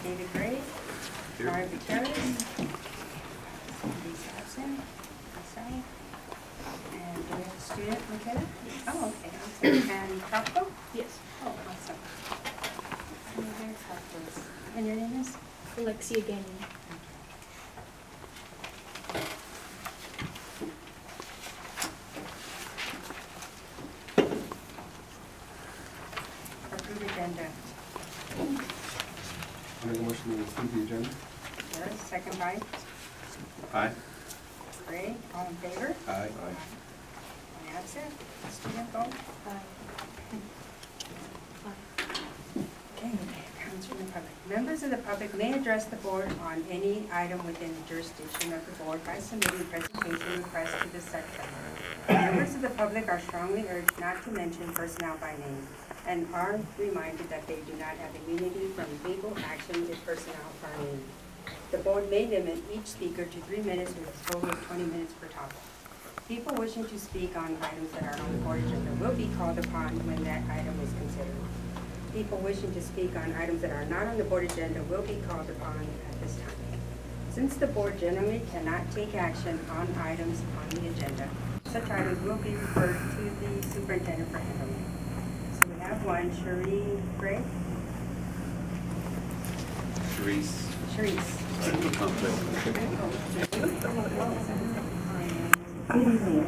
David Gray. Here. Mara Gutierrez. Somebody's absent. Sorry. And do we have a student, McKenna? Oh, okay. Awesome. And Tropico? Yes. Oh, awesome. And your name is? Alexia Gagnon. Approve agenda. I make a motion to approve the agenda. Yes, second by Aye. Gray. All in favor? Aye. One absent. Student vote? Okay, comes from the public. Members of the public may address the board on any item within the jurisdiction of the board by submitting presentation requests to the secretary. Members of the public are strongly urged not to mention personnel by name and are reminded that they do not have immunity from legal action if personnel are named. The board may limit each speaker to 3 minutes with a total of 20 minutes per topic. People wishing to speak on items that are on the board agenda will be called upon when that item is considered. People wishing to speak on items that are not on the board agenda will be called upon at this time. Since the board generally cannot take action on items on the agenda, such items will be referred to the superintendent for handling. So we have one, Cherie Gray? Sharice. Cherise. Good evening.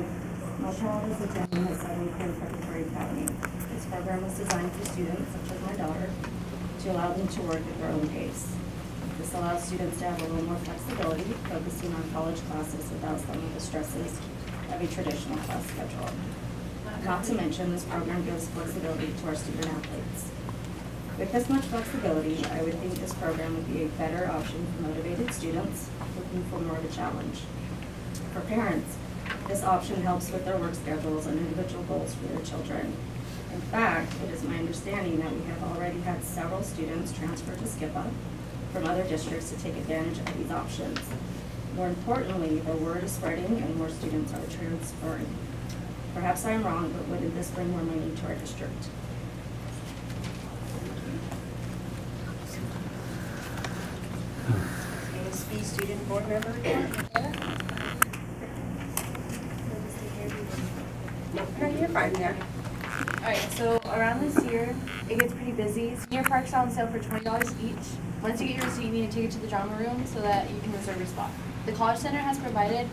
Motel is attending at 7 Preparatory Academy. This program was designed for students, such as my daughter, to allow them to work at their own pace. This allows students to have a little more flexibility, focusing on college classes without some of the stresses of a traditional class schedule. Not to mention, this program gives flexibility to our student athletes. With this much flexibility, I would think this program would be a better option for motivated students looking for more of a challenge. For parents, this option helps with their work schedules and individual goals for their children. In fact, it is my understanding that we have already had several students transfer to SCIPA from other districts to take advantage of these options. More importantly, the word is spreading and more students are transferring. Perhaps I am wrong, but wouldn't this bring more money to our district? ASB student board member report? No, you're fine, yeah. Alright, so around this year, it gets pretty busy. Senior Park's on sale for $20 each. Once you get your receipt, you need to take it to the drama room so that you can reserve your spot. The College Center has provided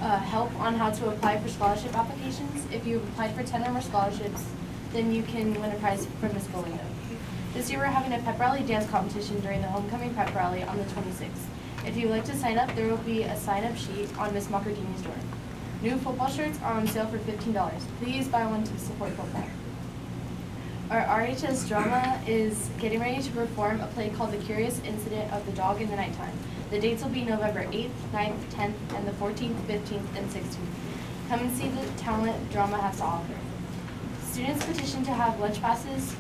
help on how to apply for scholarship applications. If you've applied for 10 or more scholarships, then you can win a prize from Miss Galindo. This year we're having a pep rally dance competition during the homecoming pep rally on the 26th. If you'd like to sign up, there will be a sign-up sheet on Miss Macardini's door. New football shirts are on sale for $15. Please buy one to support football. Our RHS drama is getting ready to perform a play called The Curious Incident of the Dog in the Nighttime. The dates will be November 8th, 9th, 10th, and the 14th, 15th, and 16th. Come and see the talent drama has to offer. Students petition to have lunch passes,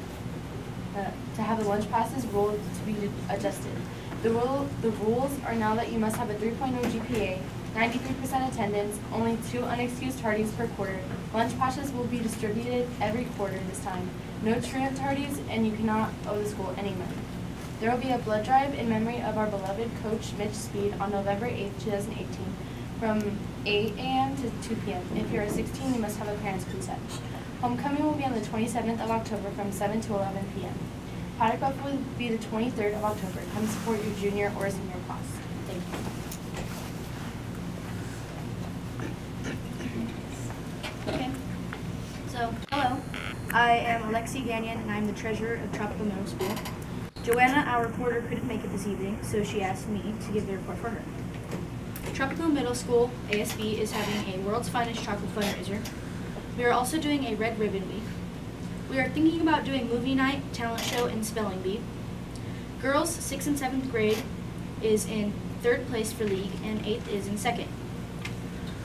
the lunch passes rule to be adjusted. The rules are now that you must have a 3.0 GPA, 93% attendance, only 2 unexcused tardies per quarter. Lunch passes will be distributed every quarter this time. No truant tardies, and you cannot owe the school any money. There will be a blood drive in memory of our beloved coach, Mitch Speed, on November 8th, 2018, from 8 a.m. to 2 p.m. If you are 16, you must have a parent's consent. Homecoming will be on the 27th of October from 7 to 11 p.m. Paddock Buff will be the 23rd of October. Come support your junior or senior class. Thank you. Okay, so hello, I am Alexi Gagnon and I'm the treasurer of Tropical Middle School. Joanna, our reporter, couldn't make it this evening, so she asked me to give the report for her. Tropical Middle School, ASB, is having a World's Finest Chocolate fundraiser. We are also doing a Red Ribbon Week. We are thinking about doing movie night, talent show, and spelling bee. Girls 6th and 7th grade is in 3rd place for league and 8th is in 2nd.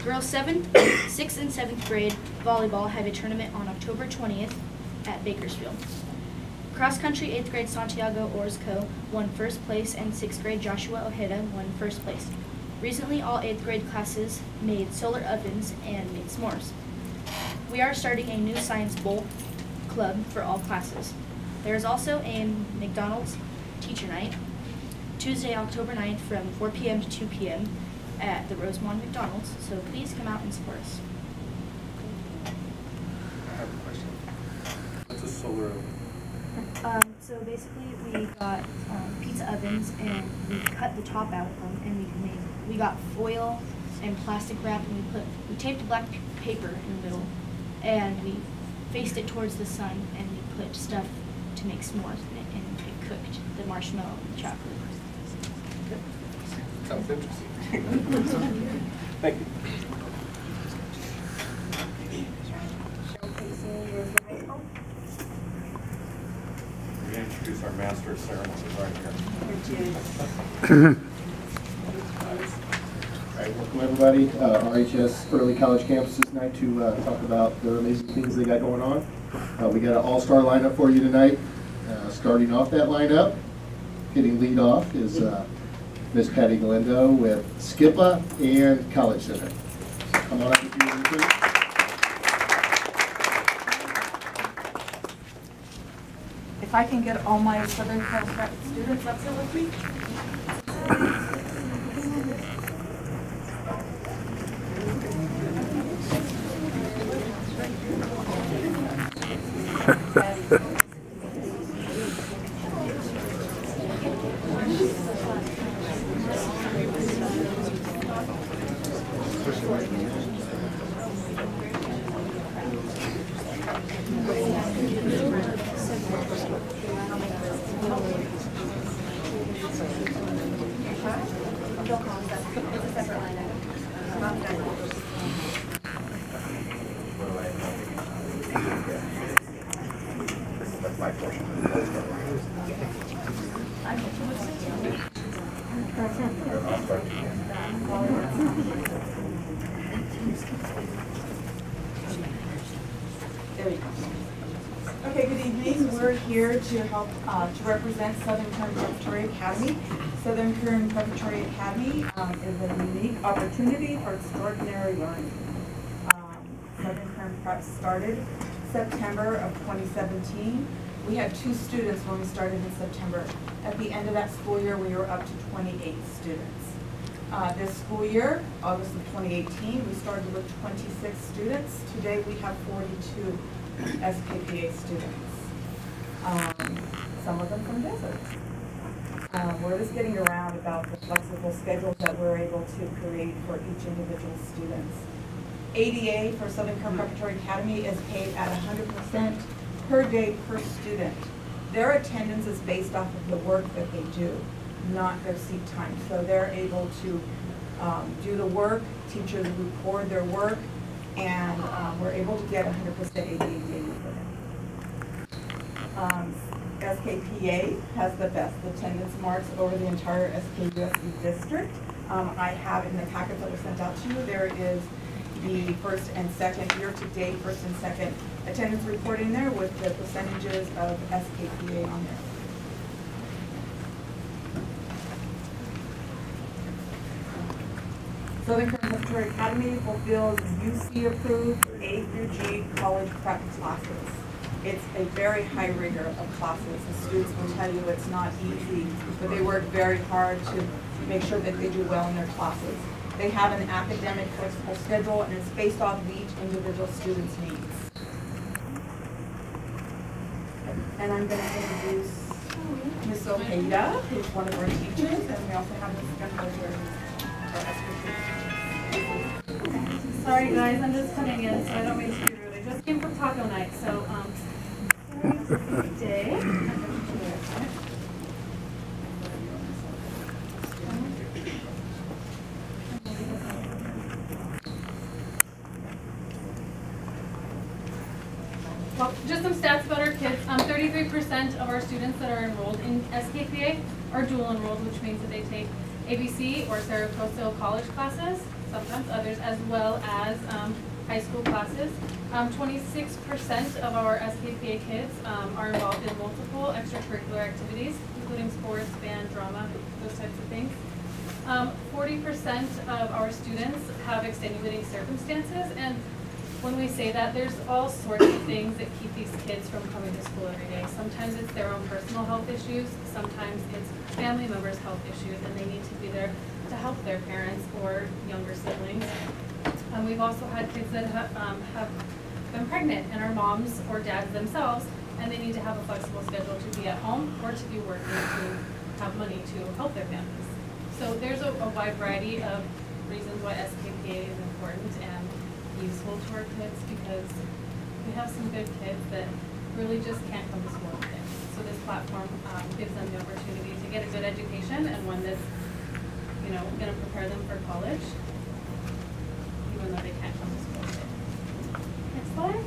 Girls 6th and 7th grade volleyball have a tournament on October 20th at Bakersfield. Cross country 8th grade Santiago Orozco won 1st place and 6th grade Joshua Ojeda won 1st place. Recently, all 8th grade classes made solar ovens and made s'mores. We are starting a new Science Bowl club for all classes. There is also a McDonald's teacher night. Tuesday, October 9th from 4 p.m. to 2 p.m. at the Rosemont McDonald's. So please come out and support us. I have a question. What's a solar oven? So basically, we got pizza ovens and we cut the top out of them, and we got foil and plastic wrap, and we taped black paper in the middle, and we faced it towards the sun, and we put stuff to make s'mores in it, and it cooked the marshmallow and the chocolate. Sounds interesting. Thank you. Showcasing Rosewood High School. We introduce our master of ceremonies right here. All right, welcome everybody. RHS Early College Campus is tonight to talk about the amazing things they got going on. We got an all-star lineup for you tonight. Starting off that lineup, hitting lead off is Miss Patty Galindo with SCIPA and College Center. So come on up if you're with me. If I can get all my Southern Cal students up here with me. There you go. Okay, good evening. We're here to help to represent Southern Kern Preparatory Academy. Southern Kern Preparatory Academy is a unique opportunity for extraordinary learning. Southern Kern Prep started September of 2017. We had 2 students when we started in September. At the end of that school year, we were up to 28 students. This school year, August of 2018, we started with 26 students. Today we have 42 SKPA students. Some of them from Desert. We're just getting around about the flexible schedules that we're able to create for each individual student. ADA for Southern Kern Preparatory Academy is paid at 100% per day per student. Their attendance is based off of the work that they do, not their seat time. So they're able to do the work, teachers record their work, and we're able to get 100% ADA daily for them. SKPA has the best attendance marks over the entire SKUSD district. I have in the packet that was sent out to you, there is the first and second, year-to-date first and second attendance report in there with the percentages of SKPA on there. Southern Kern Preparatory Academy fulfills UC-approved A through G college prep classes. It's a very high rigor of classes. The students will tell you it's not easy, but they work very hard to make sure that they do well in their classes. They have an academic flexible schedule, and it's based off of each individual student's needs. And I'm going to introduce Ms. Ojeda, who's one of our teachers, and we also have Ms. Gunter here, our SPP. Sorry guys, I'm just coming in, so I don't mean to be rude. I just came from taco night, so sorry day. Well, just some stats about our kids. 33% of our students that are enrolled in SKPA are dual enrolled, which means that they take ABC or Saracoso college classes, sometimes others, as well as high school classes. 26% of our SKPA kids are involved in multiple extracurricular activities, including sports, band, drama, those types of things. 40% of our students have extenuating circumstances, and when we say that, there's all sorts of things that keep these kids from coming to school every day. Sometimes it's their own personal health issues, sometimes it's family members' health issues, and they need to be there to help their parents or younger siblings. We've also had kids that have been pregnant and are moms or dads themselves, and they need to have a flexible schedule to be at home or to be working to have money to help their families. So there's a wide variety of reasons why SKPA is important and useful to our kids, because we have some good kids that really just can't come to school today. So this platform gives them the opportunity to get a good education, and one that's, you know, going to prepare them for college, even though they can't come to school today. Next slide.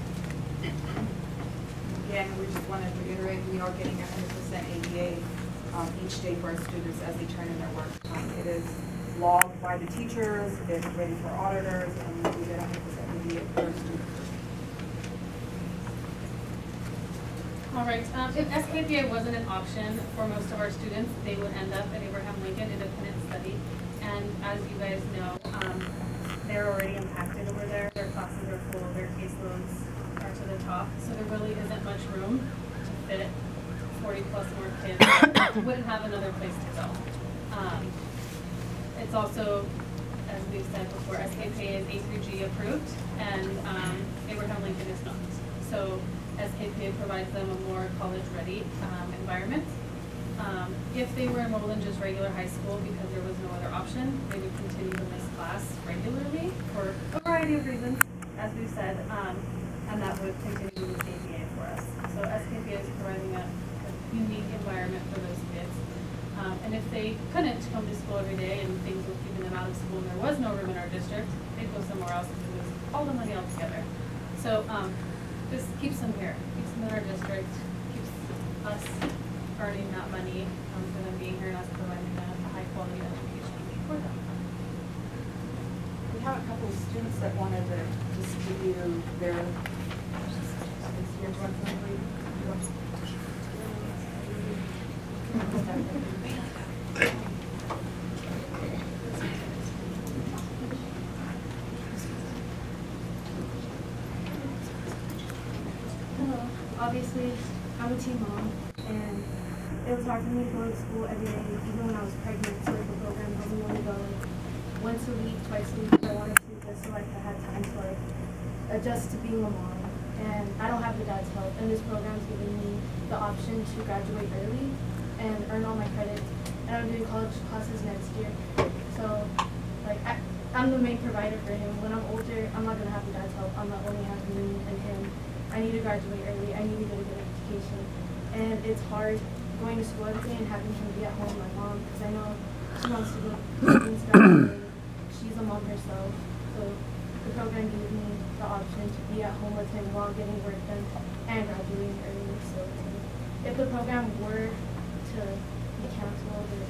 Again, we just want to reiterate, we are getting 100% ADA each day for our students as they turn in their work. It is logged by the teachers, it's ready for auditors, and we get 100% ADA for our students. All right, if SKPA wasn't an option for most of our students, they would end up at Abraham Lincoln Independent Study. And as you guys know, they're already impacted over there. Their classes are full, their caseloads are to the top. So there really isn't much room to fit 40 plus more kids. Wouldn't have another place to go. It's also, as we've said before, SKPA is A3G approved, and Abraham Lincoln is not. So SKPA provides them a more college-ready environment. If they were enrolled in just regular high school because there was no other option, they would continue to miss class regularly for a variety of reasons, as we've said, and that would continue with ABA for us. So SKPA is providing a unique environment for those kids. And if they couldn't come to school every day and things were keeping them out of school and there was no room in our district, they'd go somewhere else and lose all the money altogether. So this keeps them here, keeps them in our district, keeps us earning that money for them being here and us providing a high quality education for them. We have a couple of students that wanted to just give you their, Hello. Obviously, I'm a teen mom, and it was hard for me to go to school every day, even when I was pregnant. So the program helped me only go once a week, twice a week if I wanted to, just so I had time to adjust to being a mom. And I don't have the dad's help, and this program's giving me the option to graduate early and earn all my credits. And I'm doing college classes next year. So, I'm the main provider for him. When I'm older, I'm not gonna have the dad's help. I'm not only having me and him. I need to graduate early. I need to get a good education. And it's hard going to school every day and having him be at home with my mom, because I know she wants to go and graduate. She's a mom herself. So the program gave me the option to be at home with him while getting work done and graduating early. So if the program were to be canceled or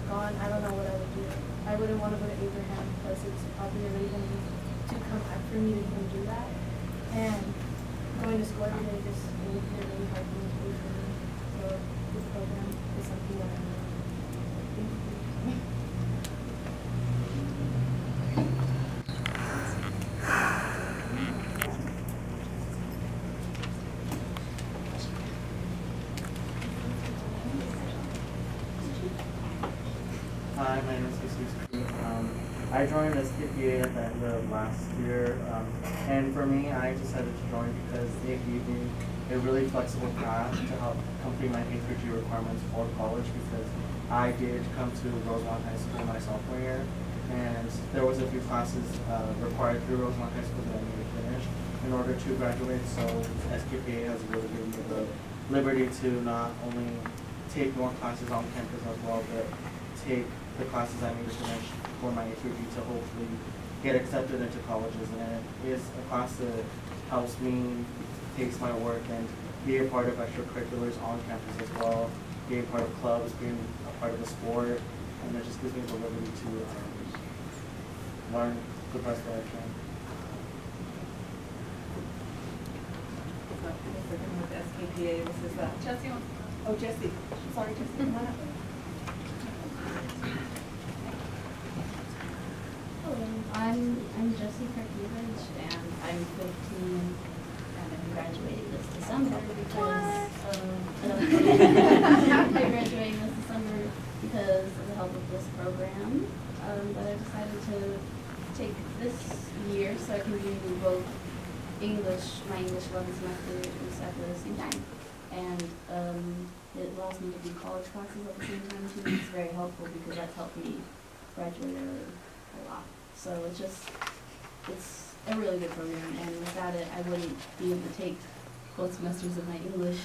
gone, I don't know what I would do. I wouldn't want to go to Abraham, because it's probably already going to be too compact for me to even do that. And going to school every day just made it really hard for me to do for me. So this program is something that I really think for me. Hi, my name is Jesus. I joined SKPA at the end of last year, and for me, I decided to join because they gave me a really flexible path to help complete my A3G requirements for college, because I did come to Rosemont High School my sophomore year, and there was a few classes required through Rosemont High School that I needed to finish in order to graduate. So SKPA has really given me the liberty to not only take more classes on campus as well, but take the classes I need to finish for my A3G to hopefully get accepted into colleges. And it is a class that helps me pace my work and be a part of extracurriculars on campus as well, being part of clubs, being a part of the sport, and it just gives me the liberty to learn the best way I can. With SKPA, this is Jesse. Oh, Jesse. Sorry, Jesse. Come on up. Hello, I'm Jessie Karkievich, and I'm 15, and I'm graduating this December because I'm graduating this December because of the help of this program. But I decided to take this year so I can do both my English 11th semester and STEP at the same time. And it allows me to do college classes at the same time too. It's very helpful because that's helped me graduate early a lot. So it's a really good program, and without it I wouldn't be able to take both semesters of my English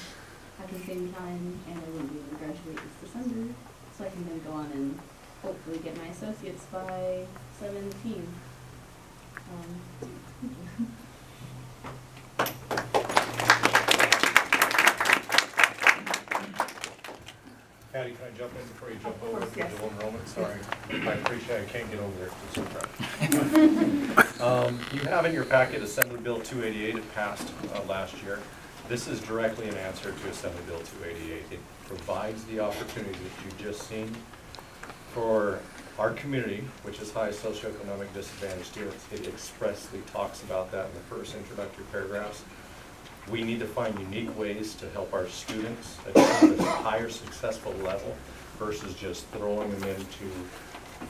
at the same time, and I wouldn't be able to graduate this December. So I can then go on and hopefully get my associates by 17. Thank you. Patty, can I jump in before you jump over to yes. dual enrollment? Sorry, I appreciate I can't get over there because it's so crowded. You have in your packet Assembly Bill 288. It passed last year. This is directly an answer to Assembly Bill 288. It provides the opportunity that you've just seen for our community, which is high socioeconomic disadvantaged students. It expressly talks about that in the first introductory paragraphs. We need to find unique ways to help our students achieve a higher successful level versus just throwing them into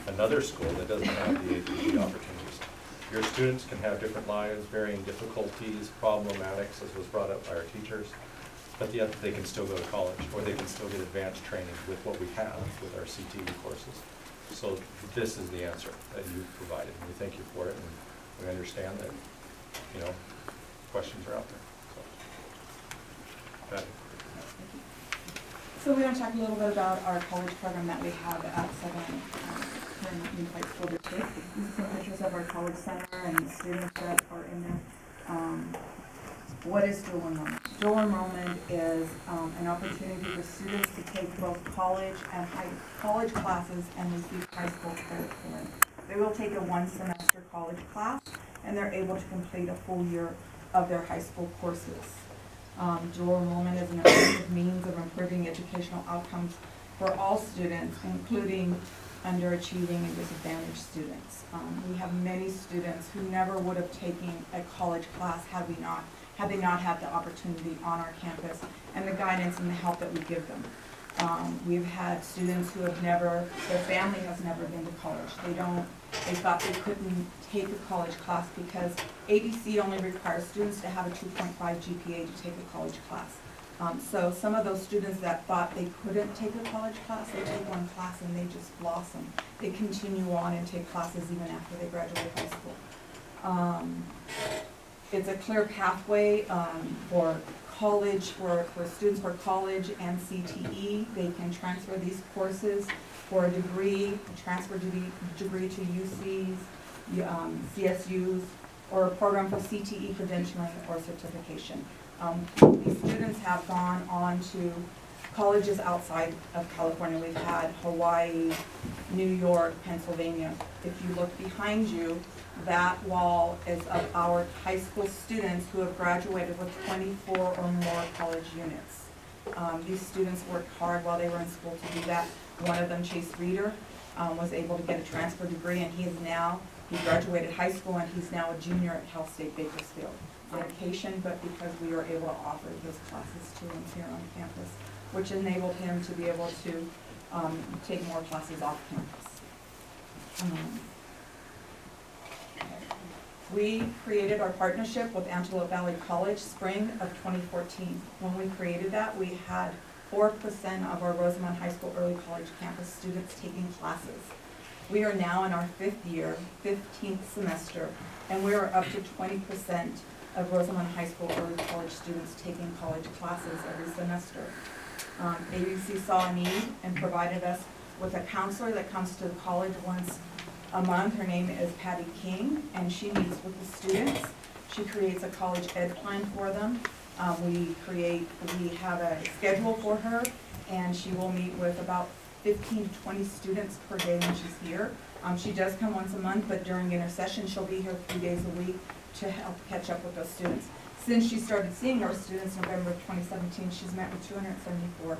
another school that doesn't have the APG opportunities. Your students can have different lives, varying difficulties, problematics, as was brought up by our teachers, but yet they can still go to college, or they can still get advanced training with what we have with our CTE courses. So this is the answer that you've provided, and we thank you for it, and we understand that, you know, questions are out there. So we want to talk a little bit about our college program that we have at Southern Unified School District. These are some pictures of our college center and the students that are in there. What is dual enrollment? Dual enrollment is an opportunity for students to take both college and college classes and receive high school credit for it. They will take a one-semester college class, and they're able to complete a full year of their high school courses. Dual enrollment is an effective means of improving educational outcomes for all students, including underachieving and disadvantaged students. We have many students who never would have taken a college class had they not had the opportunity on our campus and the guidance and the help that we give them. We've had students who have their family has never been to college. They thought they couldn't take a college class because ABC only requires students to have a 2.5 GPA to take a college class. So some of those students that thought they couldn't take a college class, they take one class and they just blossom. They continue on and take classes even after they graduate high school. It's a clear pathway for college, for students for college and CTE. They can transfer these courses for a degree, transfer degree to UCs, CSUs, or a program for CTE credentialing or certification. These students have gone on to colleges outside of California. We've had Hawaii, New York, Pennsylvania. If you look behind you, that wall is of our high school students who have graduated with 24 or more college units. These students worked hard while they were in school to do that. One of them, Chase Reeder, was able to get a transfer degree, and he graduated high school, and he's now a junior at Cal State Bakersfield. On occasion, but because we were able to offer his classes to him here on campus, which enabled him to be able to take more classes off campus. We created our partnership with Antelope Valley College spring of 2014. When we created that, we had 4% of our Rosamond High School early college campus students taking classes. We are now in our 5th year, 15th semester, and we are up to 20% of Rosamond High School early college students taking college classes every semester. ABC saw a need and provided us with a counselor that comes to the college once a month. Her name is Patty King, and she meets with the students. She creates a college ed plan for them. We have a schedule for her, and she will meet with about 15 to 20 students per day when she's here. She does come once a month, but during intercession, she'll be here 3 days a week to help catch up with those students. Since she started seeing our students in November of 2017, she's met with 274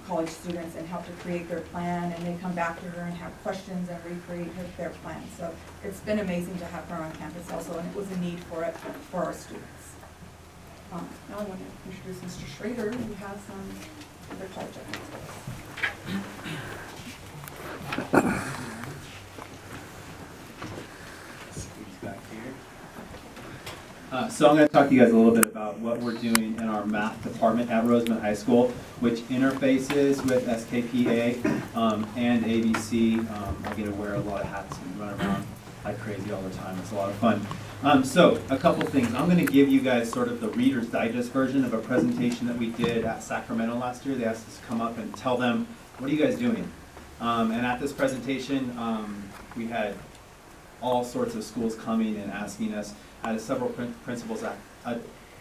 college students and help to create their plan, and they come back to her and have questions and recreate their plan. So it's been amazing to have her on campus also, and it was a need for it for our students. Now I want to introduce Mr. Schrader, who has other college updates. Back here. So I'm going to talk to you guys a little bit about what we're doing in our math department at Roseman High School, which interfaces with SKPA and ABC. I get to wear a lot of hats and run around like crazy all the time. It's a lot of fun. So a couple things. I'm going to give you guys sort of the Reader's Digest version of a presentation that we did at Sacramento last year. They asked us to come up and tell them, what are you guys doing? And at this presentation, we had all sorts of schools coming and asking us. I had several principals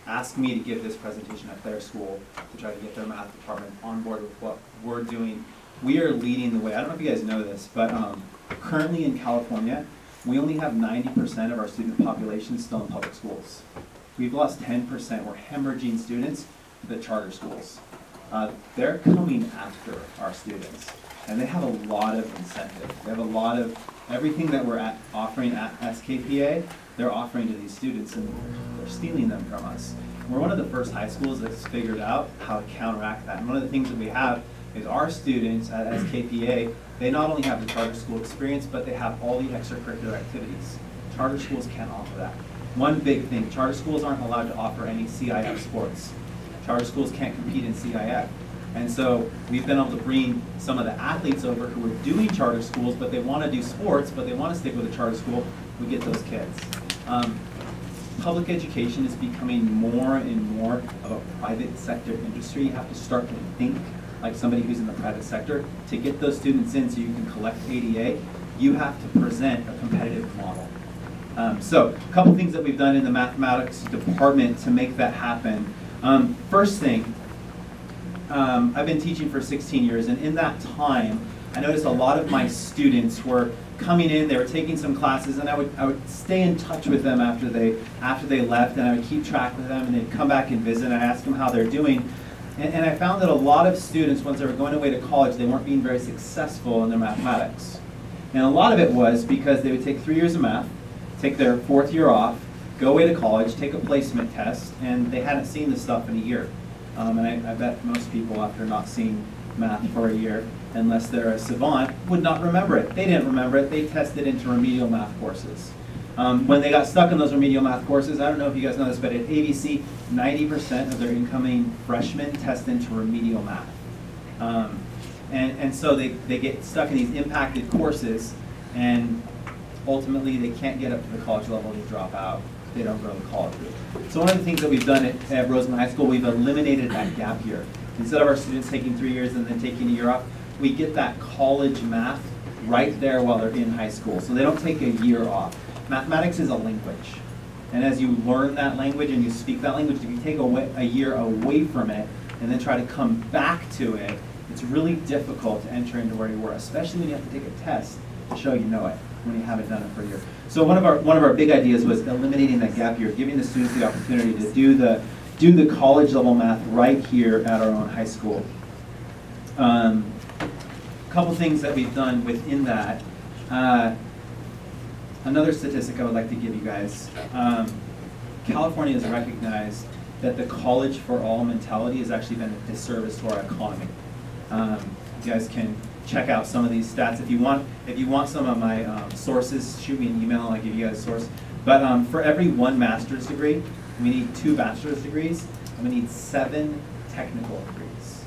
ask me to give this presentation at their school to try to get their math department on board with what we're doing. We are leading the way. I don't know if you guys know this, but currently in California, we only have 90% of our student population still in public schools. We've lost 10%. We're hemorrhaging students to the charter schools. They're coming after our students, and they have a lot of incentive. They have a lot of everything that we're offering at SKPA, they're offering to these students, and they're stealing them from us. We're one of the first high schools that's figured out how to counteract that. And one of the things that we have is our students at SKPA, they not only have the charter school experience, but they have all the extracurricular activities. Charter schools can't offer that. One big thing, charter schools aren't allowed to offer any CIF sports. Charter schools can't compete in CIF. And so we've been able to bring some of the athletes over who are doing charter schools, but they want to do sports, but they want to stick with a charter school. We get those kids. Public education is becoming more and more of a private sector industry. You have to start to think like somebody who's in the private sector. To get those students in so you can collect ADA, you have to present a competitive model. So a couple things that we've done in the mathematics department to make that happen. First thing, I've been teaching for 16 years, and in that time, I noticed a lot of my students were coming in, they were taking some classes, and I would stay in touch with them after they left, and I would keep track with them, and they'd come back and visit, and I'd ask them how they're doing. And I found that a lot of students, once they were going away to college, they weren't being very successful in their mathematics. And a lot of it was because they would take 3 years of math, take their 4th year off, go away to college, take a placement test, and they hadn't seen this stuff in a year. And I bet most people, after not seeing math for a year, unless they're a savant, would not remember it. They didn't remember it. They tested into remedial math courses. When they got stuck in those remedial math courses, I don't know if you guys know this, but at ABC, 90% of their incoming freshmen test into remedial math. And so they get stuck in these impacted courses, and ultimately they can't get up to the college level, they drop out. They don't go to college. So one of the things that we've done at Roseman High School, we've eliminated that gap year. Instead of our students taking 3 years and then taking a year off, we get that college math right there while they're in high school. So they don't take a year off. Mathematics is a language. And as you learn that language and you speak that language, if you take a year away from it and then try to come back to it, it's really difficult to enter into where you were, especially when you have to take a test to show you know it when you haven't done it for a year. So one of our big ideas was eliminating that gap year, giving the students the opportunity to do the college level math right here at our own high school. A couple things that we've done within that. Another statistic I would like to give you guys. California has recognized that the college for all mentality has actually been a disservice to our economy. You guys can check out some of these stats. If you want some of my sources, shoot me an email and I'll give you guys a source. But for every 1 master's degree, we need 2 bachelor's degrees, and we need 7 technical degrees.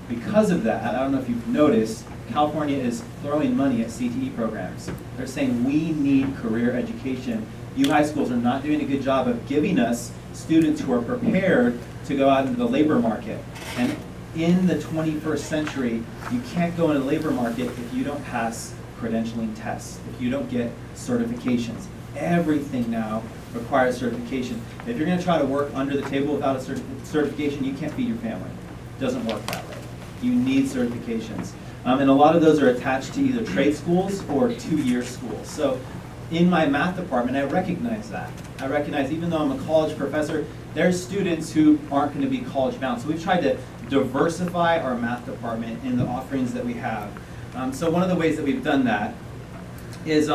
Because of that, I don't know if you've noticed, California is throwing money at CTE programs. They're saying we need career education. You high schools are not doing a good job of giving us students who are prepared to go out into the labor market. And in the 21st century, you can't go into the labor market if you don't pass credentialing tests, if you don't get certifications. Everything now requires certification. If you're going to try to work under the table without a certification, you can't feed your family. It doesn't work that way. You need certifications. And a lot of those are attached to either trade schools or 2-year schools. So in my math department, I recognize that. I recognize even though I'm a college professor, there's students who aren't going to be college bound. So we've tried to diversify our math department in the offerings that we have. So one of the ways that we've done that is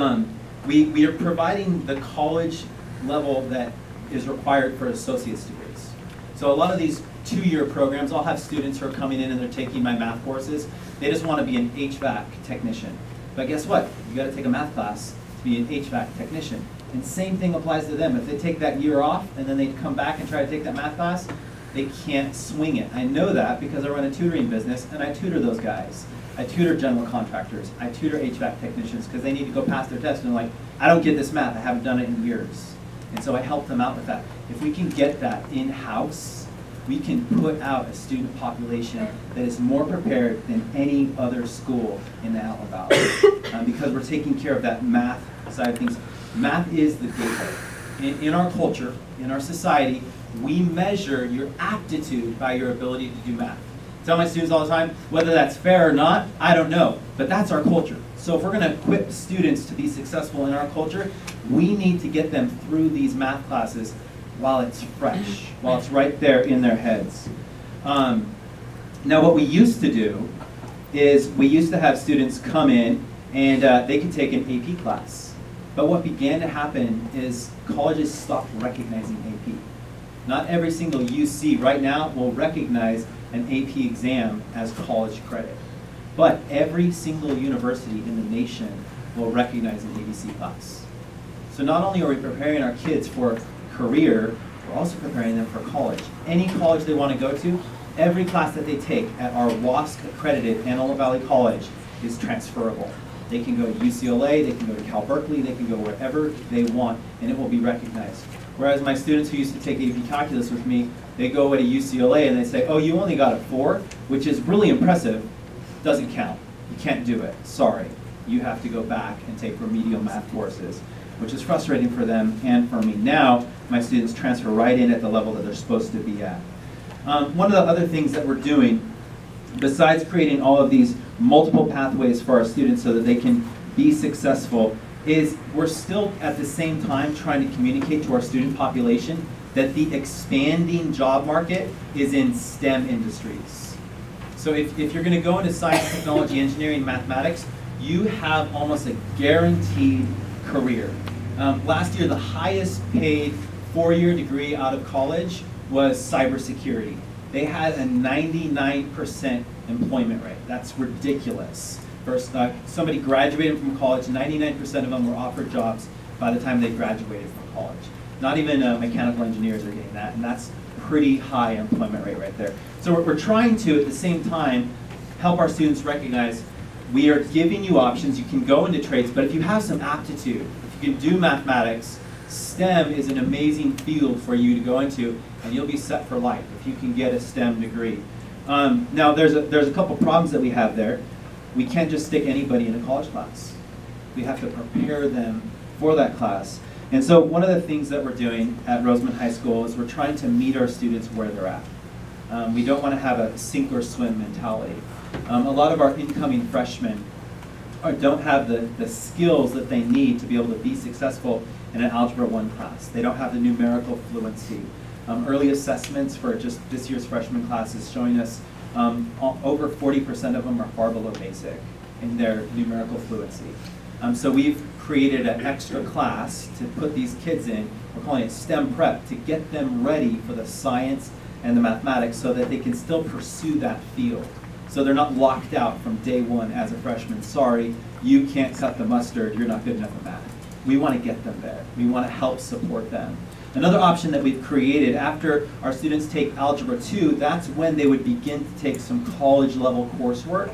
we are providing the college level that is required for associate's degrees. So a lot of these two-year programs, I'll have students who are coming in and they're taking my math courses. They just want to be an HVAC technician. But guess what? You got to take a math class to be an HVAC technician. And same thing applies to them. If they take that year off and then they come back and try to take that math class, they can't swing it. I know that because I run a tutoring business and I tutor those guys. I tutor general contractors. I tutor HVAC technicians because they need to go pass their test and they're like, I don't get this math. I haven't done it in years. And so I help them out with that. If we can get that in-house, we can put out a student population that is more prepared than any other school in the Outland Valley because we're taking care of that math side of things. Math is the gateway. In our culture, in our society, we measure your aptitude by your ability to do math. I tell my students all the time, whether that's fair or not, I don't know, but that's our culture. So if we're going to equip students to be successful in our culture, we need to get them through these math classes while it's fresh, while it's right there in their heads. Now what we used to do is we used to have students come in and they could take an AP class. But what began to happen is colleges stopped recognizing AP. Not every single UC right now will recognize an AP exam as college credit. But every single university in the nation will recognize an ABC class. So not only are we preparing our kids for career, we're also preparing them for college. Any college they want to go to, every class that they take at our WASC accredited Antelope Valley College is transferable. They can go to UCLA, they can go to Cal Berkeley, they can go wherever they want, and it will be recognized. Whereas my students who used to take AP Calculus with me, they go to UCLA and they say, oh, you only got a 4, which is really impressive, doesn't count. You can't do it, sorry. You have to go back and take remedial math courses, which is frustrating for them and for me. Now, my students transfer right in at the level that they're supposed to be at. One of the other things that we're doing, besides creating all of these multiple pathways for our students so that they can be successful, is we're still at the same time trying to communicate to our student population that the expanding job market is in STEM industries. So if you're going to go into science, technology, engineering, mathematics, you have almost a guaranteed career. Last year, the highest paid 4-year degree out of college was cybersecurity. They had a 99% employment rate. That's ridiculous. First, somebody graduated from college, 99% of them were offered jobs by the time they graduated from college. Not even mechanical engineers are getting that, and that's pretty high employment rate right there. So we're trying to, at the same time, help our students recognize we are giving you options. You can go into trades, but if you have some aptitude, if you can do mathematics, STEM is an amazing field for you to go into, and you'll be set for life if you can get a STEM degree. Now, there's a couple problems that we have there. We can't just stick anybody in a college class. We have to prepare them for that class. And so one of the things that we're doing at Roseman High School is we're trying to meet our students where they're at. We don't want to have a sink or swim mentality. A lot of our incoming freshmen don't have the skills that they need to be able to be successful in an Algebra 1 class. They don't have the numerical fluency. Early assessments for just this year's freshman class is showing us over 40% of them are far below basic in their numerical fluency. So we've created an extra class to put these kids in. We're calling it STEM Prep, to get them ready for the science and the mathematics so that they can still pursue that field. So they're not locked out from day one as a freshman. Sorry, you can't cut the mustard, you're not good enough at math. We want to get them there. We want to help support them. Another option that we've created, after our students take Algebra 2, that's when they would begin to take some college level coursework.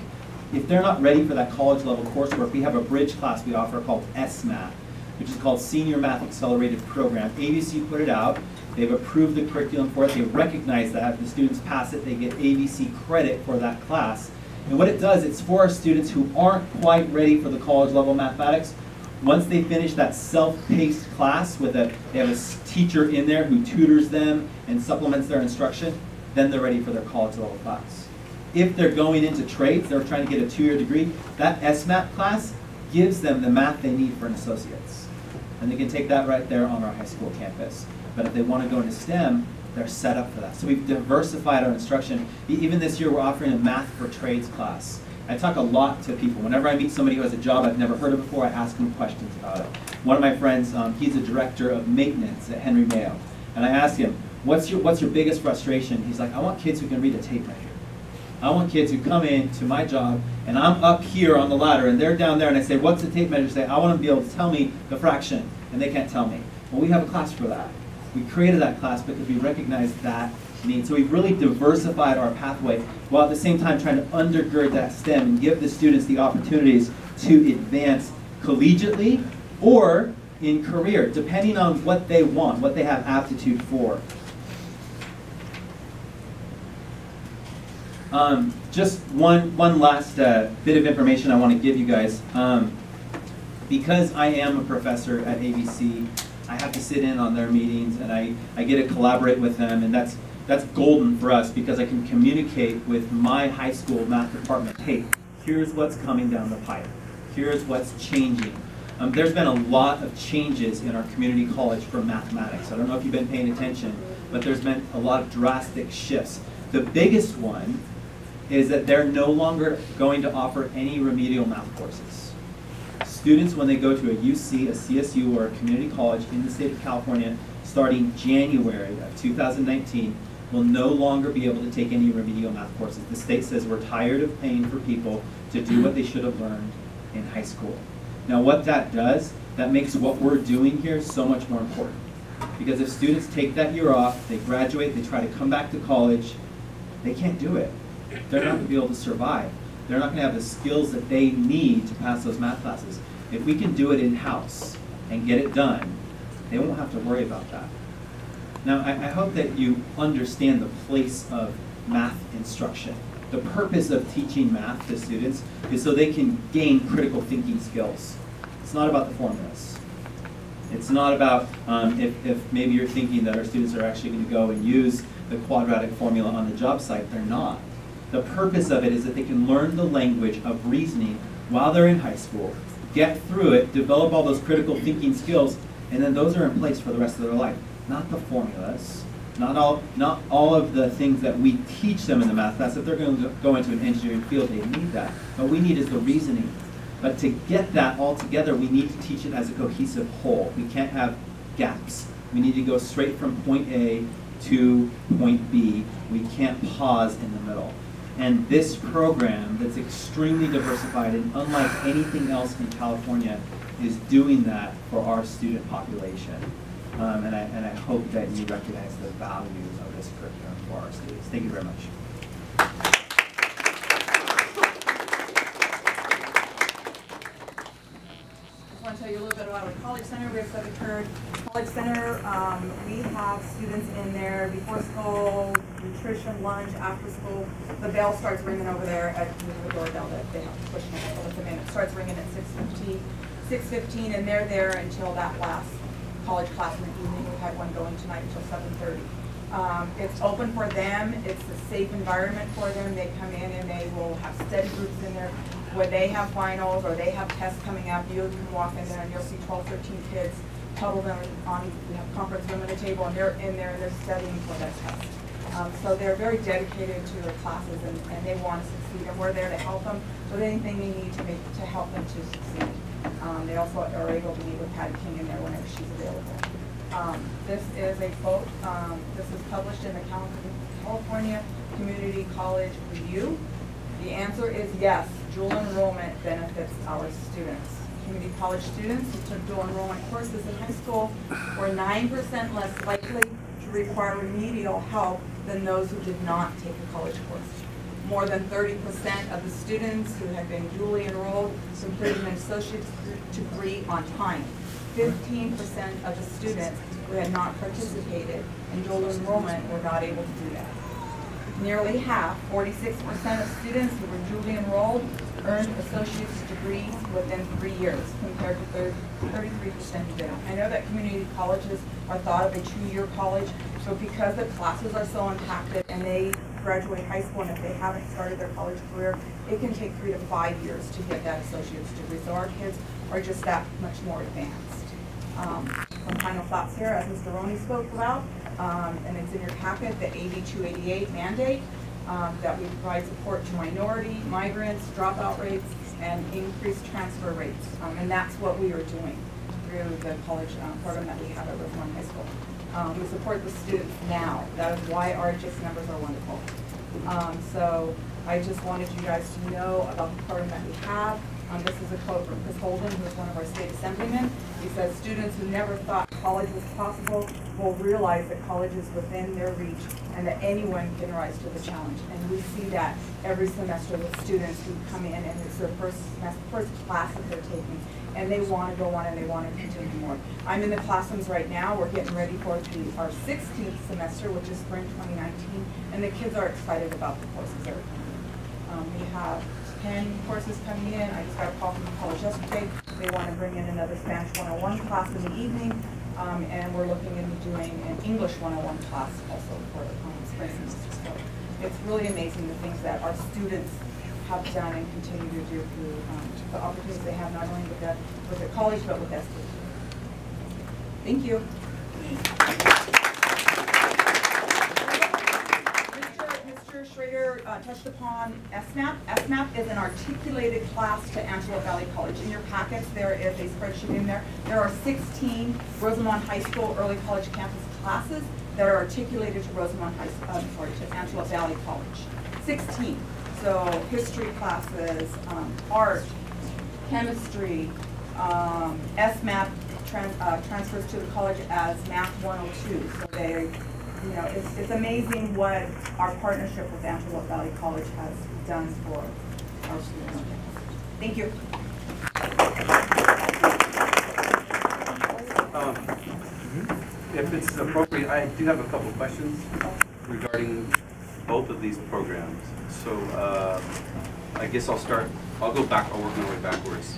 If they're not ready for that college level coursework, we have a bridge class we offer called SMAT, which is called Senior Math Accelerated Program. ABC put it out. They've approved the curriculum for it. They recognize that. If the students pass it, they get ABC credit for that class. And what it does, it's for our students who aren't quite ready for the college level mathematics. Once they finish that self-paced class with they have a teacher in there who tutors them and supplements their instruction, then they're ready for their college level class. If they're going into trades, they're trying to get a 2-year degree, that SMAT class gives them the math they need for an associate's. And they can take that right there on our high school campus. But if they want to go into STEM, they're set up for that. So we've diversified our instruction. Even this year, we're offering a math for trades class. I talk a lot to people. Whenever I meet somebody who has a job I've never heard of before, I ask them questions about it. One of my friends, he's a director of maintenance at Henry Mayo. And I asked him, what's your biggest frustration? He's like, I want kids who can read a tape measure. I want kids who come in to my job, and I'm up here on the ladder, and they're down there, and I say, what's the tape measure? Say, I want them to be able to tell me the fraction, and they can't tell me. Well, we have a class for that. We created that class because we recognize that need. So we've really diversified our pathway, while at the same time trying to undergird that STEM and give the students the opportunities to advance collegiately or in career, depending on what they want, what they have aptitude for. Just one last bit of information I want to give you guys. Because I am a professor at ABC, I have to sit in on their meetings, and I get to collaborate with them, and that's golden for us because I can communicate with my high school math department. Hey, here's what's coming down the pipe. Here's what's changing. There's been a lot of changes in our community college for mathematics. I don't know if you've been paying attention, but there's been a lot of drastic shifts. The biggest one is that they're no longer going to offer any remedial math courses. Students, when they go to a UC, a CSU, or a community college in the state of California, starting January of 2019, will no longer be able to take any remedial math courses. The state says we're tired of paying for people to do what they should have learned in high school. Now what that does, that makes what we're doing here so much more important. Because if students take that year off, they graduate, they try to come back to college, they can't do it. They're not going to be able to survive. They're not going to have the skills that they need to pass those math classes. If we can do it in-house and get it done, they won't have to worry about that. Now, I hope that you understand the place of math instruction. The purpose of teaching math to students is so they can gain critical thinking skills. It's not about the formulas. It's not about if maybe you're thinking that our students are actually going to go and use the quadratic formula on the job site. They're not. The purpose of it is that they can learn the language of reasoning while they're in high school, get through it, develop all those critical thinking skills, and then those are in place for the rest of their life. Not the formulas, not all of the things that we teach them in the math class. If they're going to go into an engineering field, they need that. What we need is the reasoning. But to get that all together, we need to teach it as a cohesive whole. We can't have gaps. We need to go straight from point A to point B. We can't pause in the middle. And this program that's extremely diversified and unlike anything else in California is doing that for our student population. And I hope that you recognize the value of this curriculum for our students. Thank you very much. I want to tell you a little bit about our College Center. We have Southern Curd College Center. We have students in there before school, nutrition, lunch, after school. The bell starts ringing over there at the doorbell that they have to push and let them in. It starts ringing at 6:15, and they're there until that last college class in the evening. We had one going tonight until 7:30. It's open for them. It's a safe environment for them. They come in and they will have study groups in there. When they have finals or they have tests coming up, you can walk in there and you'll see 12, 13 kids huddled on, we have conference room at a table, and they're in there and they're studying for that test. So they're very dedicated to their classes, and they want to succeed, and we're there to help them with anything they need to help them to succeed. They also are able to meet with Patty King in there whenever she's available. This is a quote. This is published in the California Community College Review. The answer is yes. Dual enrollment benefits our students. Community college students who took dual enrollment courses in high school were 9% less likely to require remedial help than those who did not take a college course. More than 30% of the students who had been dually enrolled completed an associate's degree on time. 15% of the students who had not participated in dual enrollment were not able to do that. Nearly half, 46% of students who were dually enrolled earned associate's degrees within 3 years, compared to 33% who didn't. I know that community colleges are thought of a 2-year college, so because the classes are so impacted and they graduate high school, and if they haven't started their college career, it can take 3 to 5 years to get that associate's degree. So our kids are just that much more advanced. From Pino Flats here, as Mr. Roney spoke about, and it's in your packet, the AB 288 mandate, that we provide support to minority, migrants, dropout rates, and increased transfer rates. And that's what we are doing through the college program that we have at Rosemont High School. We support the students now. That is why RHS numbers are wonderful. So I just wanted you guys to know about the program that we have. This is a quote from Chris Holden, who is one of our state assemblymen. He says, students who never thought college was possible will realize that college is within their reach and that anyone can rise to the challenge. And we see that every semester with students who come in and it's their first class that they're taking. And they want to go on and they want to continue more. I'm in the classrooms right now. We're getting ready for our 16th semester, which is spring 2019. And the kids are excited about the courses that are coming in. We have 10 courses coming in. I just got a call from the college yesterday. They want to bring in another Spanish 101 class in the evening. And we're looking into doing an English 101 class also for spring semester. So it's really amazing the things that our students have done and continue to do through the opportunities they have not only with the college but with SK. Thank you. Mr. Schrader touched upon SMAP. SMAP is an articulated class to Antelope Valley College. In your packets, there is a spreadsheet in there. There are 16 Rosemont High School early college campus classes that are articulated to to Antelope Valley College. 16. So history classes, art, chemistry, SMAP transfers to the college as Math 102. So they, it's amazing what our partnership with Antelope Valley College has done for our students. Thank you. If it's appropriate, I do have a couple of questions regarding both of these programs. So I guess I'll go back, I'll work my way backwards.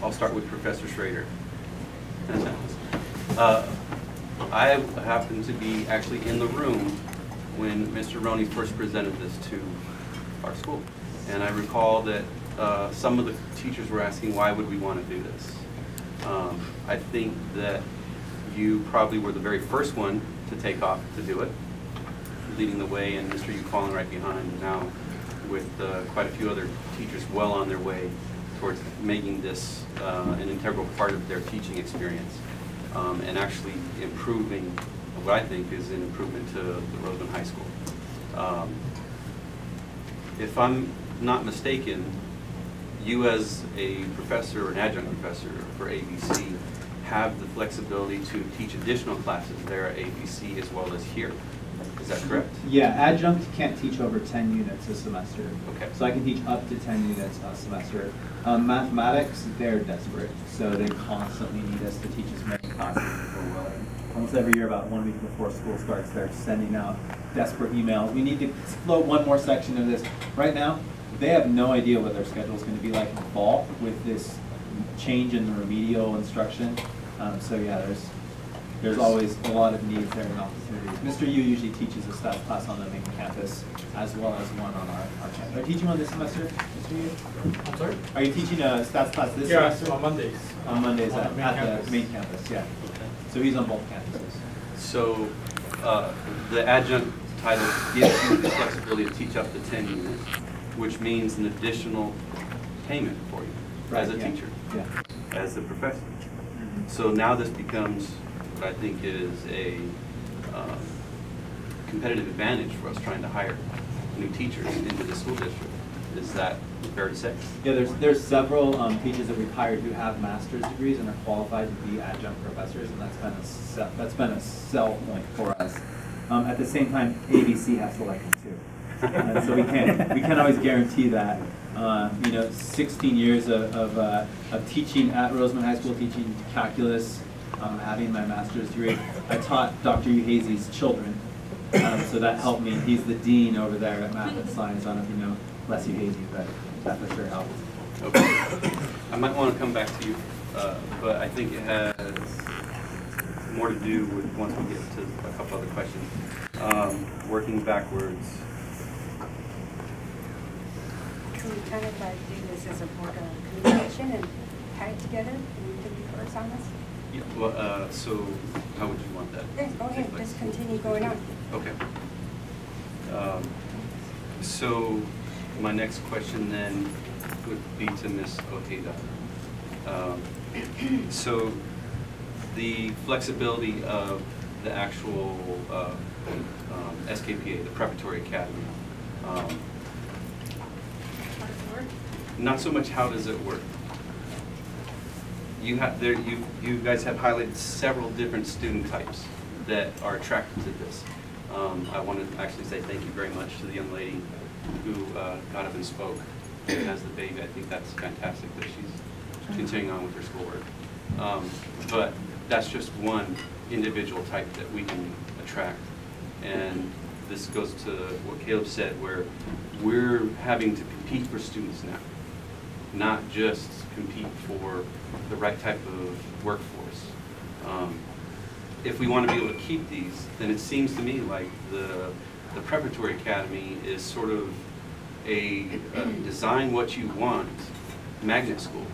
I'll start with Professor Schrader. I happened to be actually in the room when Mr. Roney first presented this to our school. And I recall that some of the teachers were asking, why would we want to do this? I think that you probably were the very first one to take off to do it, leading the way, and Mr. Yu falling right behind now with quite a few other teachers well on their way towards making this an integral part of their teaching experience and actually improving what I think is an improvement to the Rosemont High School. If I'm not mistaken, you as a professor or an adjunct professor for ABC have the flexibility to teach additional classes there at ABC as well as here. Is that correct? Yeah, adjunct can't teach over 10 units a semester. Okay. So I can teach up to 10 units a semester. Mathematics, they're desperate. So they constantly need us to teach as many classes as we're willing. Almost every year, about 1 week before school starts, they're sending out desperate emails. We need to float one more section of this. Right now, they have no idea what their schedule is going to be like in the fall with this change in the remedial instruction. So yeah, there's always a lot of needs there and opportunities. Mr. Yu usually teaches a stats class on the main campus as well as one on our campus. Are you teaching one this semester, Mr. Yu? I'm sorry? Are you teaching a stats class this semester? On Mondays. On Mondays on at the main campus, yeah. Okay. So he's on both campuses. So the adjunct title gives you the flexibility to teach up to 10 units, which means an additional payment for you as a teacher, as a professor. So now this becomes what I think is a competitive advantage for us trying to hire new teachers into the school district. Is that fair to say? Yeah, there's several teachers that we've hired who have master's degrees and are qualified to be adjunct professors, and that's been a sell point for us. At the same time, ABC has to like them too, so we can't always guarantee that. 16 years of teaching at Rosemont High School, teaching calculus, having my master's degree. I taught Dr. Uhazy's children, so that helped me. He's the dean over there at Math and Science. I don't know if you know Les Uhazy, but that for sure helped. Okay. I might want to come back to you, but I think it has more to do with once we get to a couple other questions. Working backwards. Can we kind of do this as a board of communication and tie it together? Can we do first on this? Yeah, well, so how would you want that? Yes, go ahead, just continue going on. Okay. So my next question then would be to Ms. Ojeda. So the flexibility of the actual SKPA, the Preparatory Academy, How does it work? not so much how does it work. You have there, you guys have highlighted several different student types that are attracted to this. I want to actually say thank you very much to the young lady who got up and spoke as the baby. I think that's fantastic that she's continuing on with her schoolwork. But that's just one individual type that we can attract. And this goes to what Caleb said, where we're having to compete for students now, not just compete for the right type of workforce. If we want to be able to keep these, then it seems to me like the Preparatory Academy is sort of a design what you want magnet school,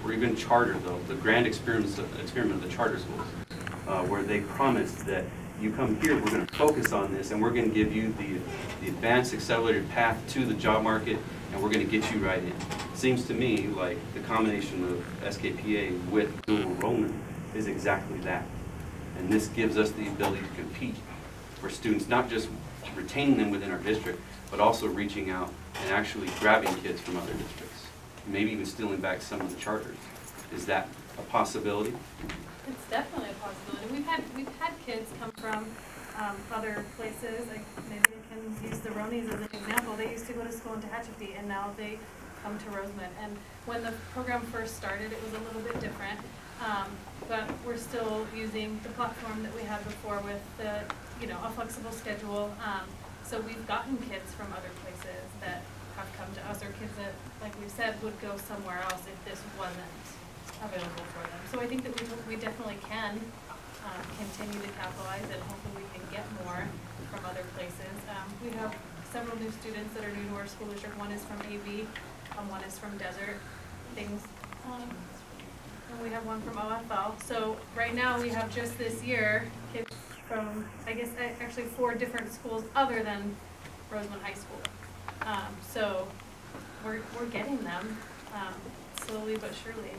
or even charter though, the grand experiment of the charter schools, where they promise that you come here, we're going to focus on this, and we're going to give you the advanced accelerated path to the job market, and we're going to get you right in. Seems to me like the combination of SKPA with dual enrollment is exactly that. And this gives us the ability to compete for students, not just retaining them within our district, but also reaching out and actually grabbing kids from other districts, maybe even stealing back some of the charters. Is that a possibility? It's definitely a possibility. We've had kids come from other places. Like maybe I can use the Ronies as an example. They used to go to school in Tehachapi, and now they come to Roseman. And when the program first started, it was a little bit different. But we're still using the platform that we had before with the, a flexible schedule. So we've gotten kids from other places that have come to us, or kids that, like we've said, would go somewhere else if this wasn't available for them. So I think that we definitely can continue to capitalize, and hopefully we can get more from other places. We have several new students that are new to our school district. One is from AV, one is from Desert. And we have one from OFL. So right now we have just this year kids from, I guess, actually 4 different schools other than Roseman High School. So we're getting them slowly but surely,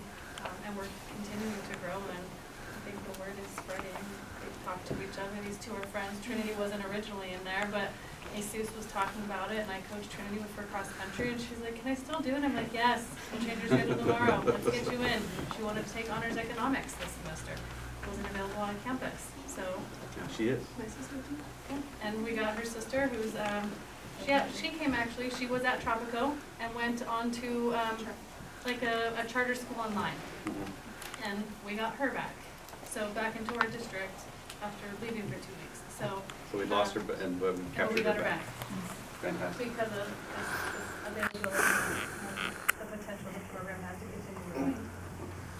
and we're continuing to grow, and I think the word is spreading. They talk to each other. These 2 are friends. Trinity wasn't originally in there, but Jesus was talking about it, and I coached Trinity for cross country, and she's like, "Can I still do it?" I'm like, "Yes, we'll change your schedule tomorrow. Let's get you in." She wanted to take honors economics this semester. Wasn't available on campus, so. Yeah, she is. My sister too. Yeah. And we got her sister, who's she came actually. She was at Tropico and went on to like a charter school online, and we got her back. So back into our district after leaving for 2 weeks. So we lost her, but we captured we got her back. Fantastic. Because of this availability and the potential the program has to continue growing.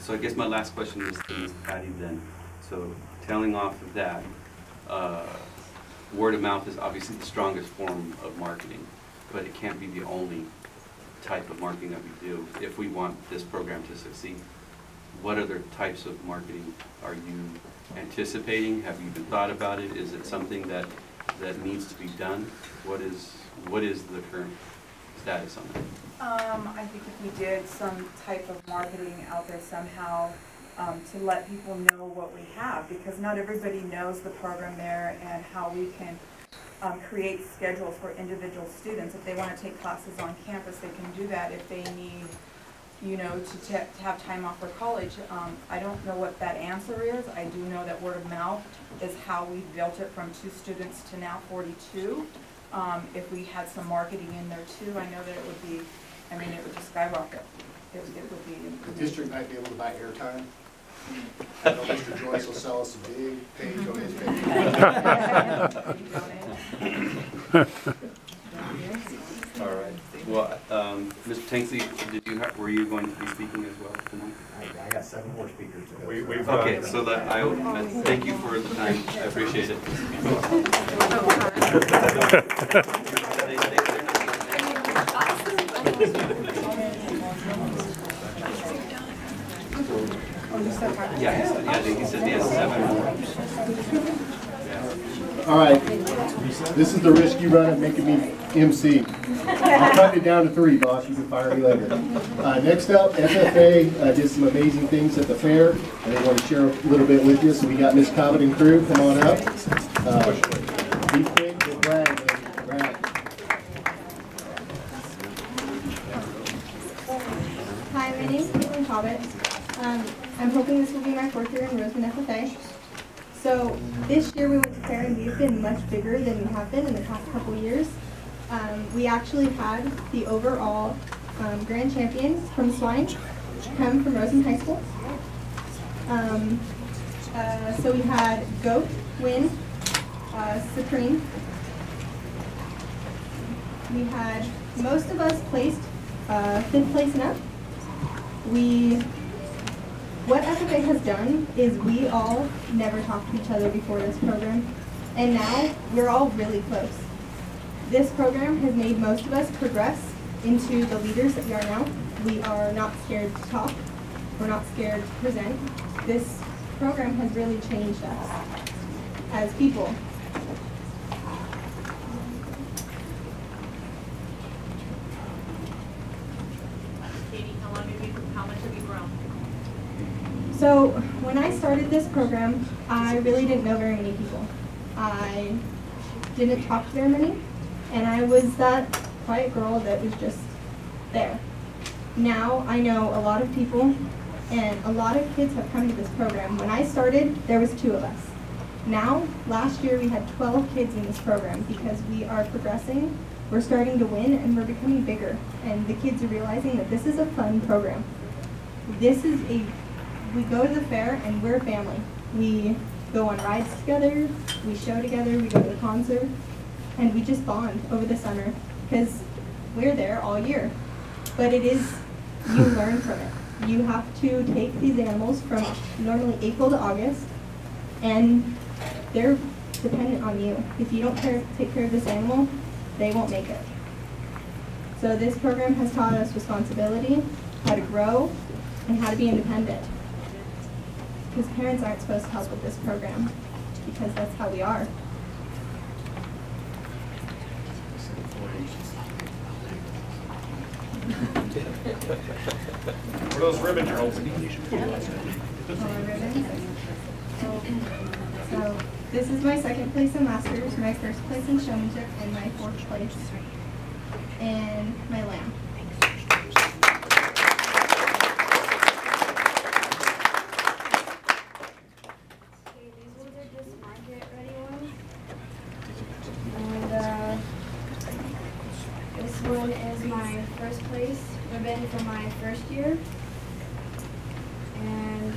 So I guess my last question is to Ms. Patty then. So tailing off of that, word of mouth is obviously the strongest form of marketing, but it can't be the only type of marketing that we do if we want this program to succeed. What other types of marketing are you anticipating? Have you even thought about it? Is it something that needs to be done? What is the current status on that? I think if we did some type of marketing out there somehow to let people know what we have, because not everybody knows the program there and how we can create schedules for individual students. If they want to take classes on campus, they can do that. If they need, to have time off for college, I don't know what that answer is. I do know that word of mouth is how we built it from 2 students to now 42. If we had some marketing in there too, I know that it would be, it would just skyrocket. It would be. The district might be able to buy airtime. I know Mr. Joyce will sell us a big page on his page. All right. Well, Mr. Tanksley, were you going to be speaking as well tonight? I got 7 more speakers to go. Okay, so that I thank you for the time. I appreciate it. Yeah, he said he has 7 more. All right, this is the risk you run of making me MC. I'll cut it down to 3, boss. You can fire me later. Next up, FFA did some amazing things at the fair, and they want to share a little bit with you. So we got Miss Cobbett and crew. Come on up. Be quick with Brad. Baby. Brad. Hi, my name is Caitlin Cobbett. I'm hoping this will be my 4th year in Roseman FFA. So this year we went to fair and we've been much bigger than we have been in the past couple years. We actually had the overall grand champions from swine come from Roseman High School. So we had Goat win, Supreme. We had most of us placed 5th place and up. What FFA has done is we all never talked to each other before this program, and now we're all really close. This program has made most of us progress into the leaders that we are now. We are not scared to talk. We're not scared to present. This program has really changed us as people. Katie, how much have you grown? So when I started this program, I really didn't know very many people. I didn't talk to very many, and I was that quiet girl that was just there. Now I know a lot of people, and a lot of kids have come to this program. When I started, there was 2 of us. Now, last year we had 12 kids in this program because we are progressing, we're starting to win, and we're becoming bigger. And the kids are realizing that this is a fun program. We go to the fair and we're a family. We go on rides together, we show together, we go to the concert, and we just bond over the summer because we're there all year. But you learn from it. You have to take these animals from normally April to August, and they're dependent on you. If you don't take care of this animal, they won't make it. So this program has taught us responsibility, how to grow, and how to be independent. Because parents aren't supposed to help with this program, because that's how we are. What are those ribbons you're holding? So this is my 2nd place in Masters, my 1st place in Showmanship, and my 4th place in my lamb. This one is my 1st place ribbon for my 1st year. And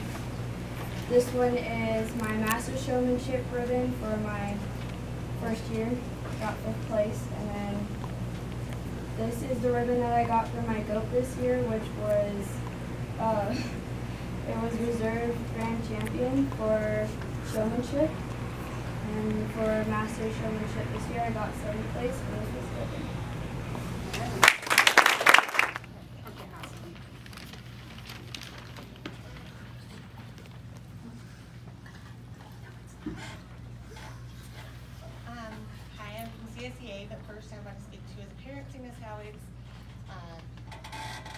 this one is my Master Showmanship ribbon for my 1st year. Got 5th place. And then this is the ribbon that I got for my goat this year, which was it was reserve grand champion for showmanship. And for Master Showmanship this year, I got 7th place, and this was ribbon. Hi, I'm from CSEA, but first I want to speak to you as a parent to Miss Howard's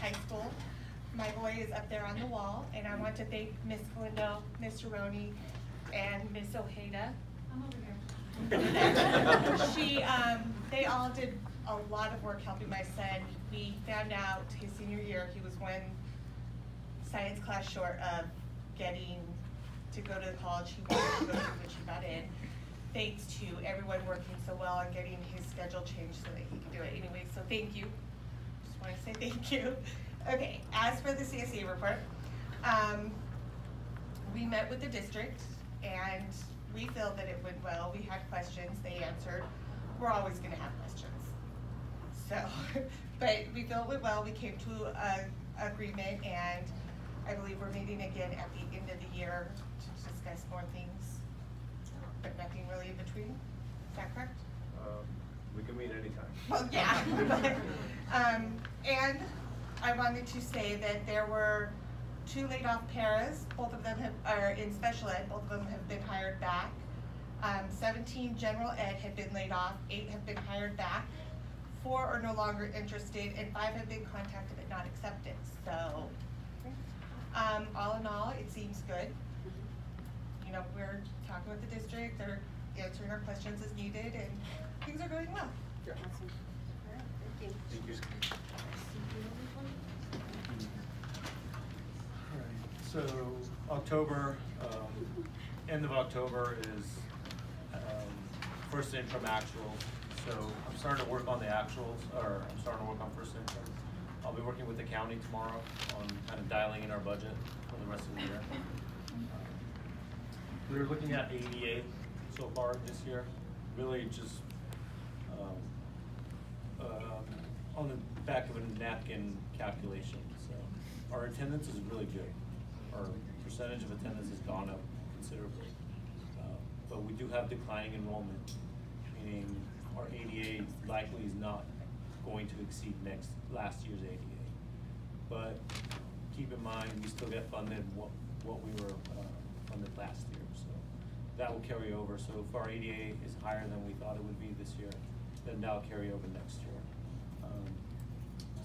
high school. My boy is up there on the wall, and I want to thank Miss Galindo, Mr. Roney, and Miss Ojeda. I'm over here. They all did a lot of work helping my son. We found out his senior year he was one science class short of getting to go to the college he wanted to go to, which he got in. Thanks to everyone working so well on getting his schedule changed so that he could do it anyway. So thank you. Just want to say thank you. Okay, as for the CSE report, we met with the district and we feel that it went well. We had questions, they answered. We're always gonna have questions. So, but we feel it went well. We came to an agreement, and I believe we're meeting again at the end of the year to discuss more things, but nothing really in between. Is that correct? We can meet anytime. Well, yeah. And I wanted to say that there were 2 laid off paras, both of them are in special ed, both of them have been hired back. 17 general ed have been laid off, 8 have been hired back, 4 are no longer interested, and 5 have been contacted but not accepted. So, all in all, it seems good. You know, we're talking with the district, they're answering our questions as needed, and things are going well. Awesome. All right, thank you. Thank you. All right, so October, end of October is first interim actuals. So I'm starting to work on the actuals, or I'm starting to work on first interim. I'll be working with the county tomorrow on kind of dialing in our budget for the rest of the year. We're looking at ADA so far this year, really just on the back of a napkin calculation. So our attendance is really good. Our percentage of attendance has gone up considerably. But we do have declining enrollment, meaning our ADA likely is not going to exceed last year's ADA. But keep in mind, we still get funded what we were funded last year. So that will carry over. So if our ADA is higher than we thought it would be this year, then that'll carry over next year.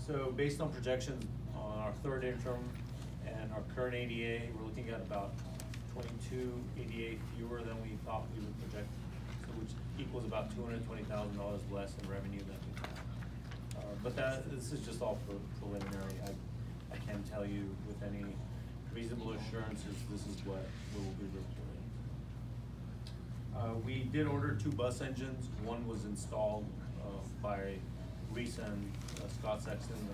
So based on projections on our third interim and our current ADA, we're looking at about 22 ADA fewer than we thought we would project, so which equals about $220,000 less in revenue than we thought. But this is just all preliminary. I can tell you with any reasonable assurances this is what we will be reporting. We did order 2 bus engines. One was installed by Lisa and Scott Sexton,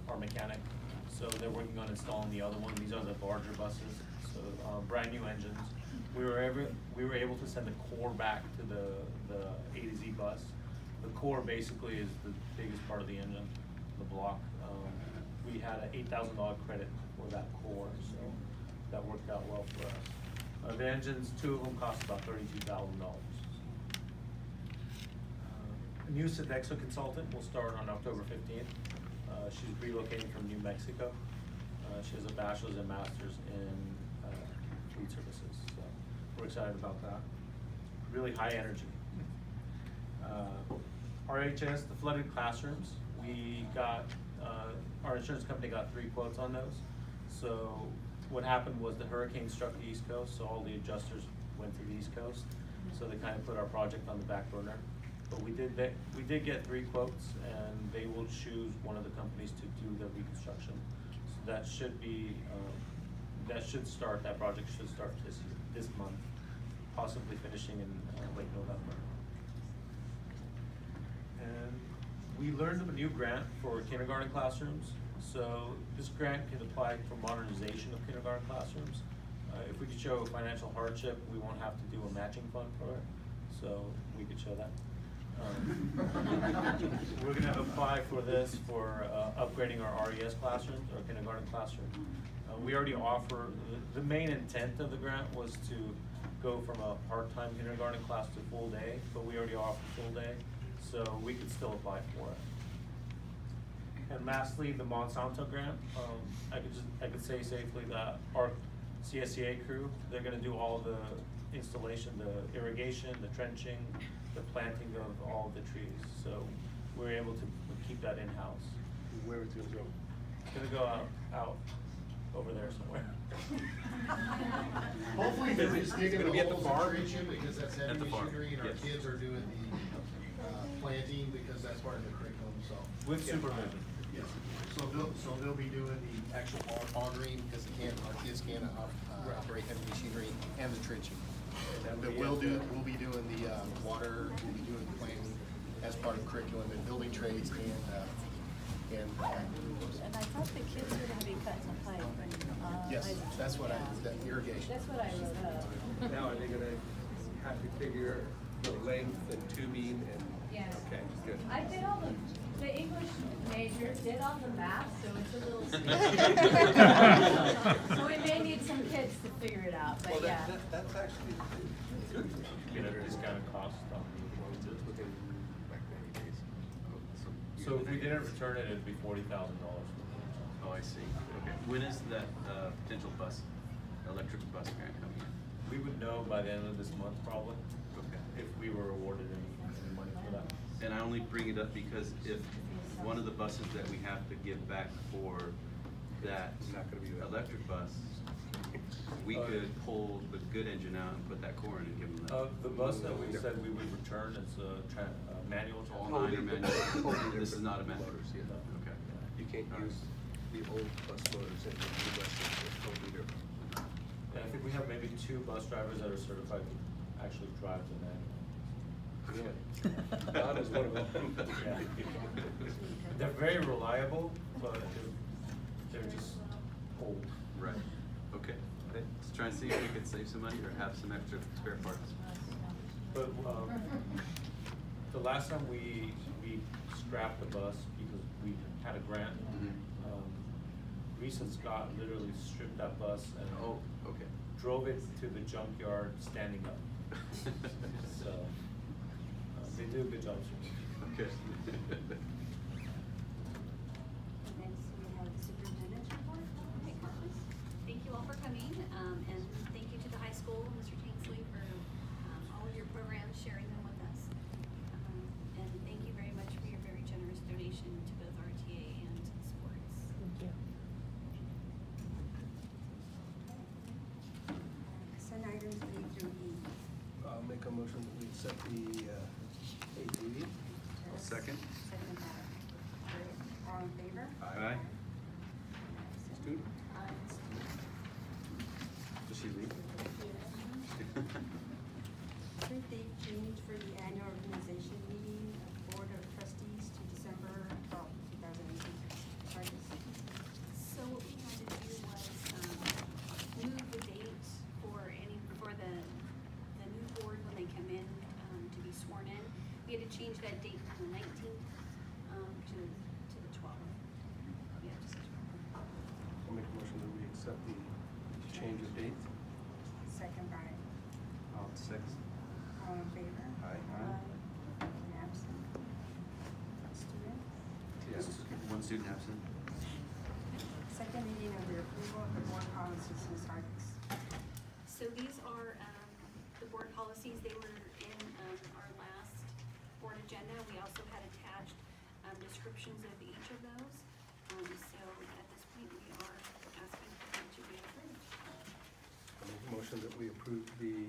our mechanic. So they're working on installing the other one. These are the larger buses, so brand new engines. We were able to send the core back to the A to Z bus. The core basically is the biggest part of the engine, the block. We had an $8,000 credit for that core, so that worked out well for us. The engines, 2 of them cost about $32,000. A new Sodexo consultant will start on October 15th. She's relocating from New Mexico. She has a bachelor's and master's in food services, so we're excited about that. Really high energy. RHS, the flooded classrooms, we got, our insurance company got 3 quotes on those. So what happened was the hurricane struck the East Coast, so all the adjusters went to the East Coast. So they kind of put our project on the back burner. But we did get 3 quotes, and they will choose one of the companies to do the reconstruction. So that should be, that project should start this month, possibly finishing in late November. And we learned of a new grant for kindergarten classrooms. So this grant can apply for modernization of kindergarten classrooms. If we could show financial hardship, we won't have to do a matching fund for it. So we could show that. We're going to apply for this for upgrading our RES classrooms, our kindergarten classrooms. We already offer, the main intent of the grant was to go from a part-time kindergarten class to full day, but we already offer full day, so we could still apply for it. And lastly, the Monsanto grant, I could say safely that our CSEA crew, they're going to do all the installation, the irrigation, the trenching, the planting of all of the trees. So we're able to keep that in-house. Where it's going to go? It's going to go out over there somewhere. Hopefully they're just digging Gonna be at the holes farm? and trenching, because that's At heavy the farm, machinery, and our yes. kids are doing the planting, because that's part of the curriculum, so. With supervision. Yes, so they'll be doing the actual pondering, because our kids can't operate heavy machinery, and the trenching. But we'll be doing the water, we'll be doing the planting as part of curriculum, and building trades, and And I thought the kids were gonna be cutting the pipe and, yes, that's what that irrigation. That's what I wrote up. Now, are they gonna have to figure the length and tubing and? Yes. Okay, good. I did all the English major did all the math, so it's a little so we may need some kids to figure it out, but Well, yeah. that's actually good. Get a discounted cost on Just within like 90 days. So if we didn't return it, it'd be $40,000. Oh, I see. Okay. When is that potential electric bus grant coming in? We would know by the end of this month probably, Okay. if we were awarded any money for that. And I only bring it up because if one of the buses that we have to give back for that electric bus, we could pull the good engine out and put that core in and give them that. The bus that we said we would return is a manual. All 9 are manual. This is not a manual. Okay. You can't use the old bus motors and the new buses, it's totally different. And I think we have maybe 2 bus drivers that are certified to actually drive the manual. Really? Don is one of them. Yeah. They're very reliable, but they're just old. Right. Okay. Let's try and see if we could save some money or have some extra spare parts. But the last time we scrapped the bus because we had a grant, Reese and Scott literally stripped that bus and drove it to the junkyard standing up. So they do a good job. Okay. Next, we have the superintendent's report. Okay, Carlos. Thank you all for coming, and thank you to the high school, Mr. Kingsley, for all of your programs, sharing them with us. And thank you very much for your very generous donation to both RTA and sports. Thank you. Consent items A through E. I'll make a motion that we accept the A through E. I'll second. Second by Greg. All in favor? Aye. Student? Does she leave? Approved date change for the annual organization meeting of Board of Trustees to December 12th, 2018. Charges. So what we had to do was move the date for the new board when they come in to be sworn in. We had to change that date from the 19th to the 12th. Yeah, just I'll make a motion that we accept the change of date. Second by I'll six. all in favor? Aye. Any absent? Student? Yes. One student absent. Second reading of the approval of the board policies, Ms. Harkins. So these are the board policies. They were in our last board agenda. We also had attached descriptions of each of those. So at this point, we are asking for them to be approved. I'll make a motion that we approve the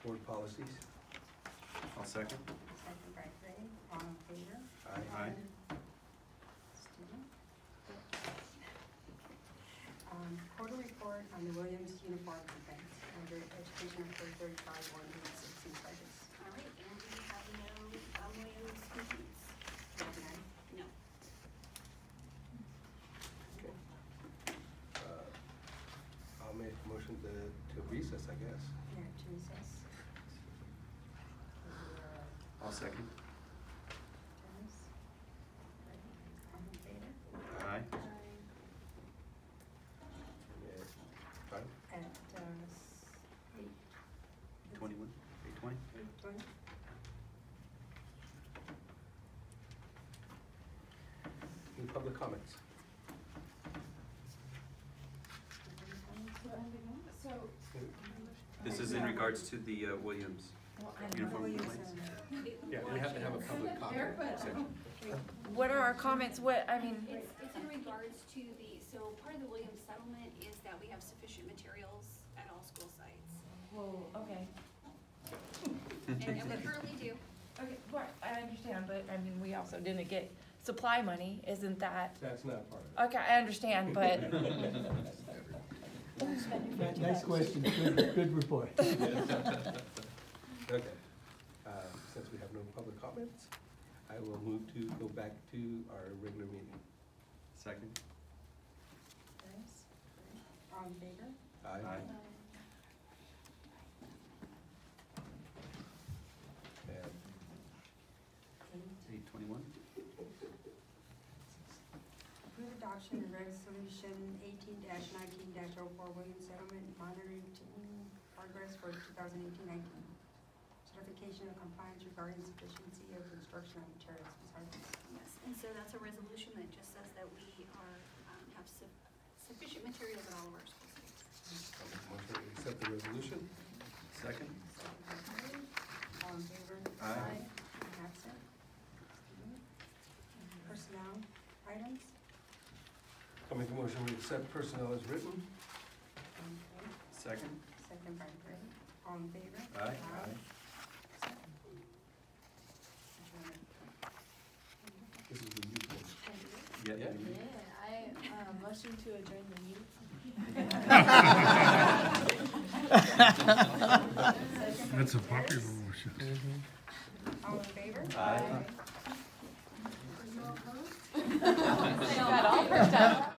board policies. I'll second. Second by Craig. All in favor? Aye. Student? Quarter report on the Williams uniform event under education of 35, 116 charges. All right, and we have no Williams complaints. None? No. Okay. I'll make a motion to recess, I guess. Yeah, to recess. I'll second. Dennis? All in favor? Aye. Yeah. Fine. At 21. 8:20. 8:20. Any public comments? This is in regards to the Williams uniform complaints. Yeah, we have to have a public comment section. What are our comments? It's in regards to so part of the Williams settlement is that we have sufficient materials at all school sites. Whoa, okay. And we currently do. Okay, well, I understand, but I mean, we also didn't get supply money, isn't that? That's not part of it. Okay, I understand, but. Next question, good report. Okay. Since we have no public comments, I will move to go back to our regular meeting. Second. Dennis? All in favor? Aye. And 8:21. Approve adoption of resolution 18-19-04 Williams Settlement Monitoring Team Progress for 2018-19. Certification of compliance regarding sufficiency of instructional materials. Ms. Harkins. Yes, and so that's a resolution that just says that we have sufficient sufficient materials at all of our school sites. Motion to accept the resolution. Second? All in favor? Aye. Absent? Personnel items? I'll make a motion to accept personnel as written. Okay. Second? Second by Greg. All in favor? Aye. This is the youth one. Yeah. I motion to adjourn the youth. That's a popular motion. All in favor? Aye. Got all first up.